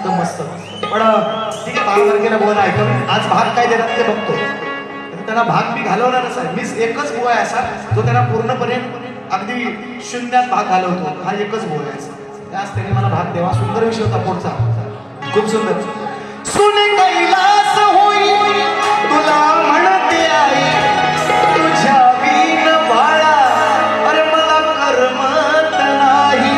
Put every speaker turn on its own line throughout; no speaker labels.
एकदम मस्त. पण ठीक आहे, 12 तारखेला बोला ऐकून आज भाग काय देतात ते बघतो. त्यांना भाग मी घालवणारच आहे. मी एकच बुवा आहे असा जो त्यांना पूर्णपणे अगदी शून्यात भाग घालवतो. हा एकच बुवा आहे असा. त्याच त्याने मला भाग द्यावा. सुंदर विषय होता पुढचा, खूप सुंदर. सुने कैलास होई तुला म्हणते आई, तुझ्या बिन बाळा अरे मला करमत नाही.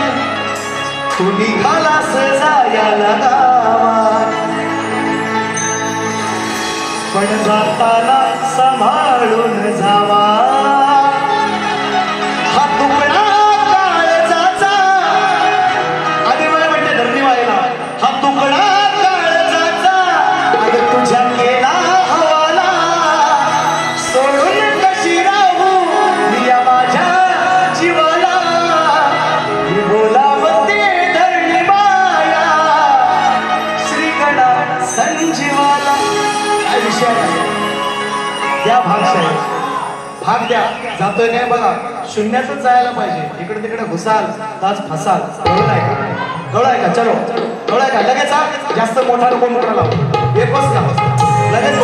तू निघालास जायला गावात, पण जाताना सांभाळून जावा. हा तुकडा काळजाचा, आधी मला म्हणते धरणी व्हायला, हा तुकडा काळजाचा अगं तुझ्या केला हवाला. सोडून कशी राहू मी या माझ्या जीवाला. मी बोलावते धरणी माया श्रीगणा संजीवाला. काय विषय आहे त्या भागशाही भाग द्या. जातोय काय बघा, शून्यातच जायला पाहिजे. इकडे तिकडे घुसाल ताच फसाल. कळलं का? चलो कळलं का? लगेच जास्त मोठा नको मोठा लावू. एकच का लगेच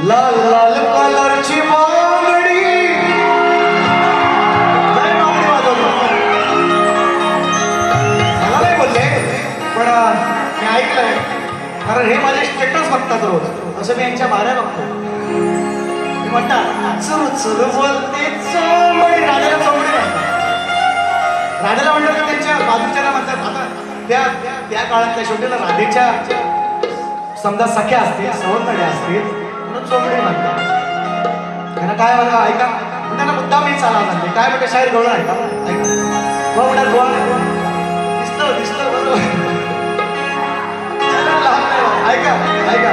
लाल लाल कलरची बांगडी. नाही बांगडी वाजवतो मला नाही बोलले, पण मी ऐकलंय. कारण हे माझे स्टेटस बघतात रोज. असं मी यांच्या बाऱ्या बघतो. मी म्हणतात चल चल बोलते चोमडी. राजाला चोमडी म्हणतात. राजाला म्हणलं तर त्यांच्या बाजूच्याला म्हणतात. आता त्या काळात त्या शेवटीला राधेच्या समजा सख्या असतील, सवंगड्या असतील, चोमडी म्हणतात. त्यांना काय म्हणा ऐका, त्यांना मुद्दा मी चाला म्हणते. काय म्हणते शाहीर गवळण ऐका ऐका म्हणतात गोवा दिसलं दिसलं बरोबर. ऐका ऐका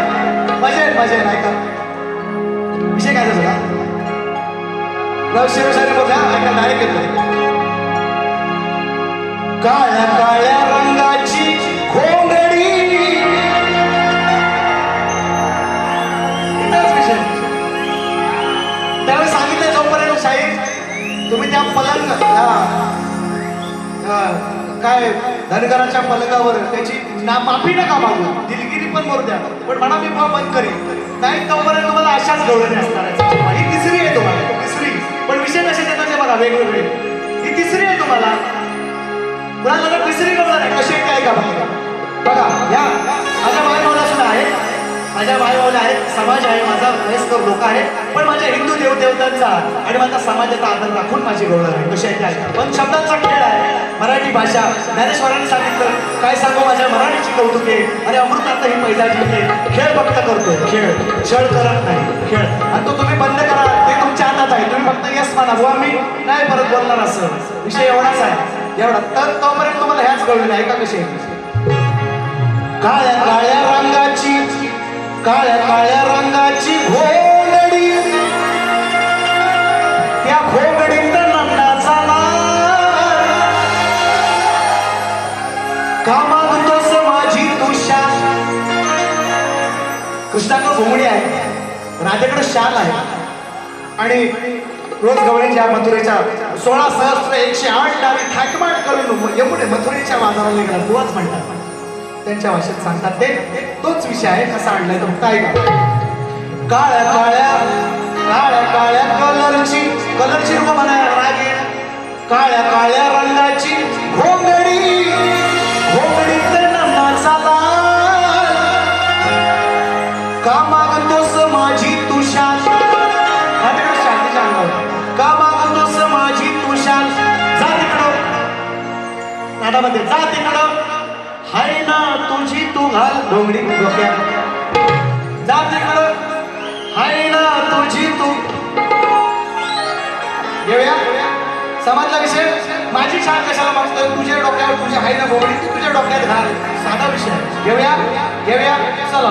मजा येईल मजा येईल. ऐका विषय काय झाला बघा. शिवशाही बघा ऐका. डायरेक्ट येतो. काळ्या काळ्या रंगाची खोंगडी. त्यावेळी सांगितलं जोपर्यंत शाहीर तुम्ही त्या पलंग काय धनगराच्या पलंगावर त्याची माफी नका मागू, दिलगिरी पण मरू द्या, पण म्हणा मी भाव बंद करीन नाही तोपर्यंत तुम्हाला अशाच गवळणी असणार आहे. ही तिसरी आहे तुम्हाला, तिसरी. पण विषय कसे देतात बघा वेगवेगळे. ही तिसरी आहे तुम्हाला. कुणाला तिसरी गवळण आहे कशी काय का बघा. या माझ्या मायभावला सुद्धा आहे, माझ्या भाईभावला आहे, समाज आहे, माझा वयस्कर लोक आहे, पण माझ्या हिंदू देवदेवतांचा आणि माझा समाजाचा आदर राखून माझी गौरव आहे. कशी आहे काय. पण शब्दांचा खेळ आहे. मराठी भाषा ज्ञानेश्वरांनी सांगितलं काय सांगू माझ्या मराठीची कौतुके. अरे अमृतात ही पैदा जिंकते. खेळ फक्त करतो, खेळ छळ करत नाही. खेळ आणि तो तुम्ही बंद करा, ते तुमच्या हातात आहे. तुम्ही फक्त यस म्हणा बुवा मी नाही परत बोलणार असं. विषय एवढाच आहे एवढा. तर तोपर्यंत तुम्हाला ह्याच कळलं आहे का कशी आहे. काळ्या काळ्या रंगाची, काळ्या काळ्या रंगाची घोंगडी. त्या घोंगडीत नंदाचा का मागतोस माझी तुषा. कृष्णाकडे घोंगडी आहे, राधेकडे शाल आहे. आणि रोज गवळीच्या मथुरेच्या 16,108 डावी थाटमाट करून एवढे मथुरेच्या बाजाराला गेला बुवाच म्हणतात. त्यांच्या भाषेत सांगतात ते तोच विषय आहे. कसा आणलाय तो काय का. काळ्या काळ्या काळ्या काळ्या कलरची रूप म्हणा रागे. काळ्या काळ्या रंगाची घोंगडी. नादामध्ये जा तिकडं हाय ना तुझी तू घाल डोंगरी डोक्यात जा तिकडं हाय ना तुझी तू घेऊया समजला विषय माझी शाळा कशाला मागतोय तुझ्या डोक्यावर तुझ्या हाय ना डोंगरी तू तुझ्या डोक्यात घाल साधा विषय घेऊया घेऊया चला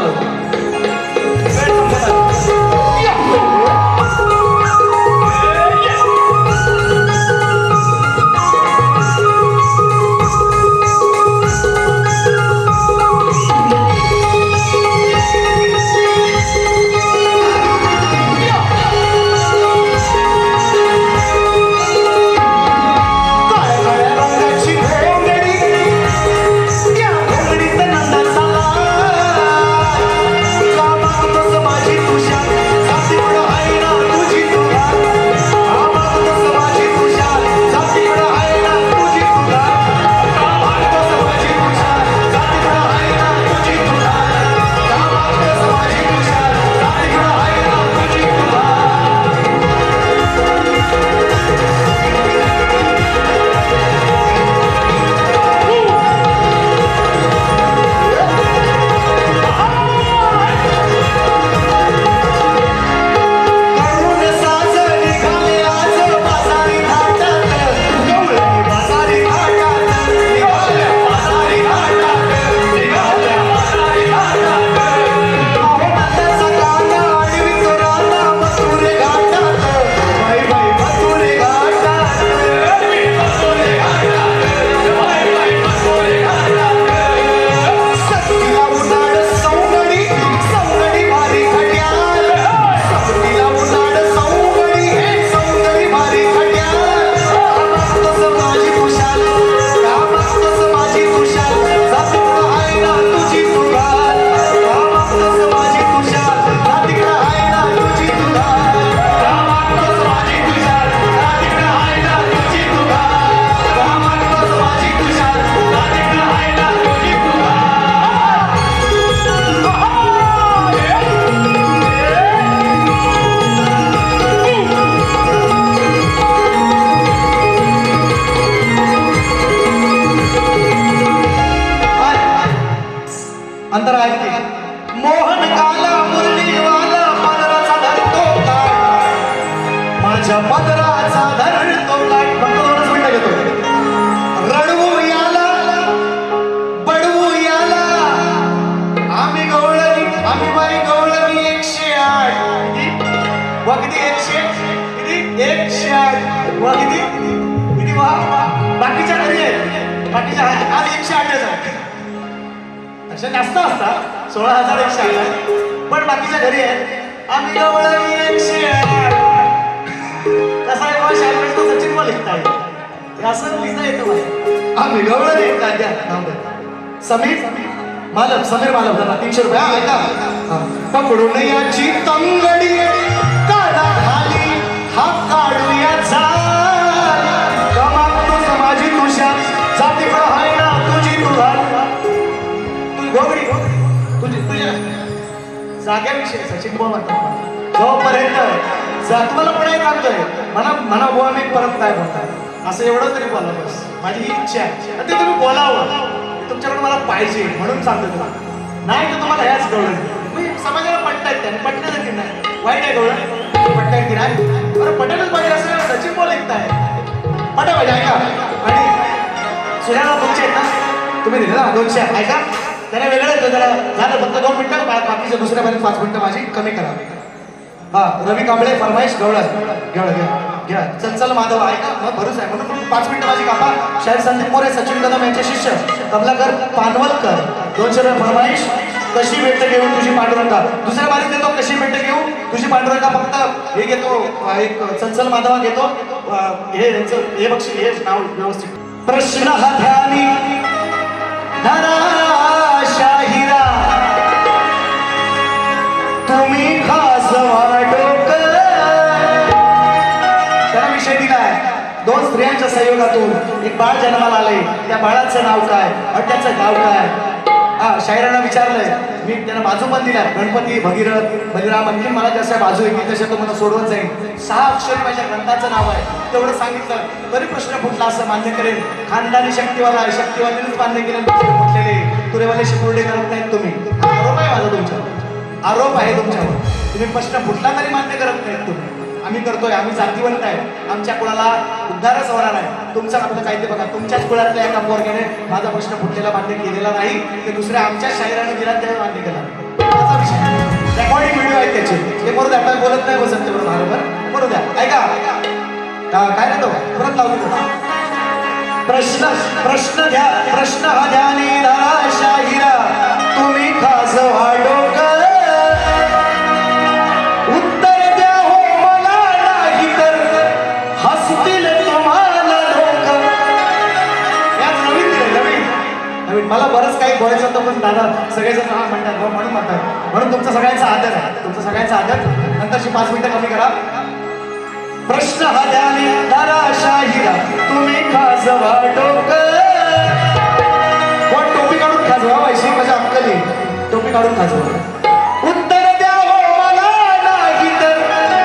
अंतर आहे मोहन काला मुरलीवाला पदराचा धरतो काठ माझ्या पदराचा धरतो काठ फक्त 2 मिनिटं घेतो रडवू याला बडवू याला आम्ही गवळणी आम्ही बाई गवळणी 108 वा किती 108 वा किती वा बाकीच्या घरी आहे बाकीच्या आज 108 आहे अशा जास्त असतात 16,108 पण बाकीच्या घरी आहेत आम्ही गवळणी 108 कसा आहे बाबा शाळेत तो सचिन मला लिहिता येईल असं लिहिता येतं मला आम्ही गवळणी द्या समीर मालक जरा 300 रुपये ऐका पकडून याची तंगडी काढा खाली हा काढूया झाल कमावतो समाजी तुषार जातीकडं हाय ना तुझी तुझा गोगडी तुझ्या जाग्याविषयी सचिन बुवा म्हणतात जोपर्यंत तुम्हाला पण एक सांगतोय म्हणा बुवा मी परत काय बोलताय असं एवढं तरी बोला बस माझी ही इच्छा आहे ते तुम्ही बोलावं तुमच्याकडे मला पाहिजे म्हणून सांगतो तुम्हाला नाही तर तुम्हाला ह्याच गवळण समाजाला पटतायत त्यांनी पटण्याचं की नाही वाईट आहे गवळण पटतायत की नाही बरं पटेलच पाहिजे असं सचिन बुवा लिखताय पटा पाहिजे ऐका आणि सुऱ्याला तुमचे आहेत ना तुम्ही दिले ना 200 ऐका त्याला वेगळं येतं जरा झालं फक्त 2 मिनिटं बाकीच्या दुसऱ्या पर्यंत 5 मिनिटं माझी कमी करा हा रवी कांबळे फरमाईश गवळण घ्या चंचल माधव ऐका मग भरूच आहे म्हणून 5 मिनिटं माझी कापा शाहीर संदीप मोरे सचिन कदम यांचे शिष्य कमलाकर पानवलकर 200 रुपये फरमाईश कशी भेट घेऊन तुझी पांडुरंगा दुसऱ्या बारीत देतो कशी भेट घेऊन तुझी पांडुरंगा फक्त हे घेतो एक चंचल माधवा घेतो हे बक्षीस हे नाव व्यवस्थित प्रश्न हा ध्यानी धरा शाहिरा तुम्ही खास वाटोक त्याला विषय दिलाय 2 स्त्रियांच्या संयोगातून एक बाळ जन्माला आले त्या बाळाचं नाव काय आणि त्याचं गाव काय हा शाहिरांना विचारलंय, मी त्यांना बाजू पण दिल्या, गणपती, भगीरथ, बलिराम, आणखी मला जशा बाजू आहे तशा तो मला सोडवत जाईल. 6 अक्षरी माझ्या ग्रंथाचं नाव आहे, तेवढं सांगितलं तरी प्रश्न फुटला असं मान्य करेल. खानदानी शक्तीवाला आहे, शक्तीवालीनेच मान्य केलं प्रश्न फुटलेले, तुरेवाले शिपुर्डे करत नाहीत तुम्ही. हा आरोप आहे माझा तुमच्यावर, आरोप आहे तुमच्यावर. तुम्ही प्रश्न फुटला तरी मान्य करत नाहीत तुम्ही. आम्ही करतोय, आम्ही जातीवंत आहे, आमच्या कुळाला उद्धारच होणार आहे. तुमचं आपलं काय ते बघा, तुमच्याच कुळातल्या एका पोरग्याने माझा प्रश्न फुटलेला मान्य केलेला नाही, ते दुसऱ्या आमच्या शाहिराने दिला त्याने मान्य केला. माझा विषय रेकॉर्डिंग व्हिडिओ आहे त्याचे, ते बरोबर द्या. आपल्याला बोलत नाही बसत तेवढं बरोबर, बरोबर द्या. ऐका काय ना तो परत लावतो. प्रश्न घ्या, प्रश्न हा ध्यानी धरा शाहिरा, तुम्ही खास वाढो मला बरंच काही बोलायचं होतं, पण दादा सगळेजण हा म्हणतात म्हणून म्हणतात, म्हणून तुमचा सगळ्यांचा आदर आहे, तुमचा सगळ्यांचा आदर. नंतरची 5 मिनिटं कमी करा. प्रश्न हा ध्यानी धरा शाहिरा, तुम्ही खाजवा डोकं. कोण टोपी काढून खाजवा, वैशी माझ्या अक्कली टोपी काढून खाजवा. उत्तर द्या हो मला, नाही तर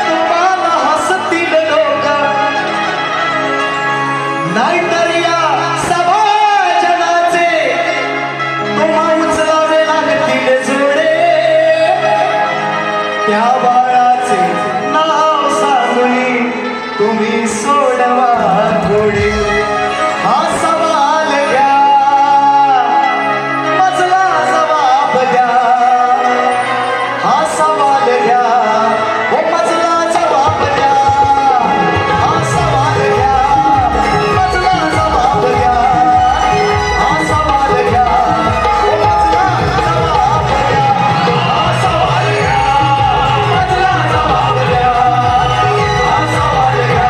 तुम्हाला हसतील लोक, नाहीतर या त्या बाळाचे नाव सांगून तुम्ही सोडवा घोडे. हा सवाल घ्या, मजला जबाब द्या. हा सवाल घ्या, हो मजला जबाब द्या. हा सवाल घ्या, मजला जबाब द्या. हा सवाल घ्या, हो मजला जबाब द्या. हा सवाल घ्या,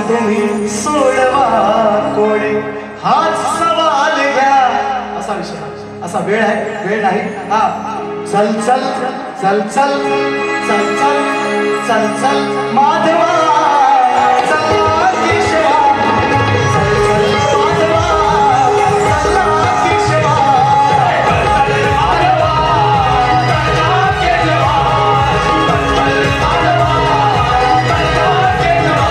तुम्ही सोडवा कोडे. हाच सवाल घ्या. असा विषय, असा वेळ आहे, वेळ नाही. हा चल चल चल चल चल चल चल चल माधवा, चला केशवा, चल चल माधवा, चला केशवा, चल चल माधवा, चला केशवा, चल चल माधवा, चला केशवा.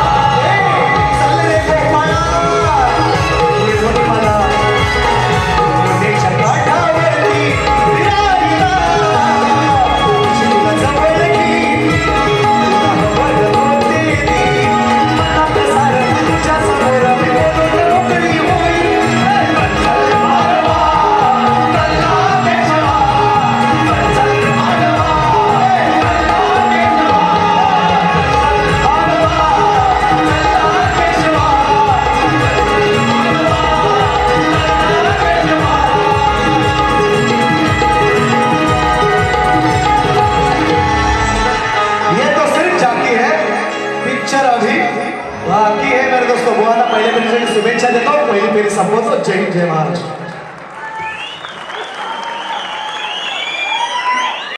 बाकी है मेरे दोस्तों, बुआना पहले फेरी शुभेच्छा देतो, पहिली फेरी संपवतो. जय हिंद, जय महाराष्ट्र.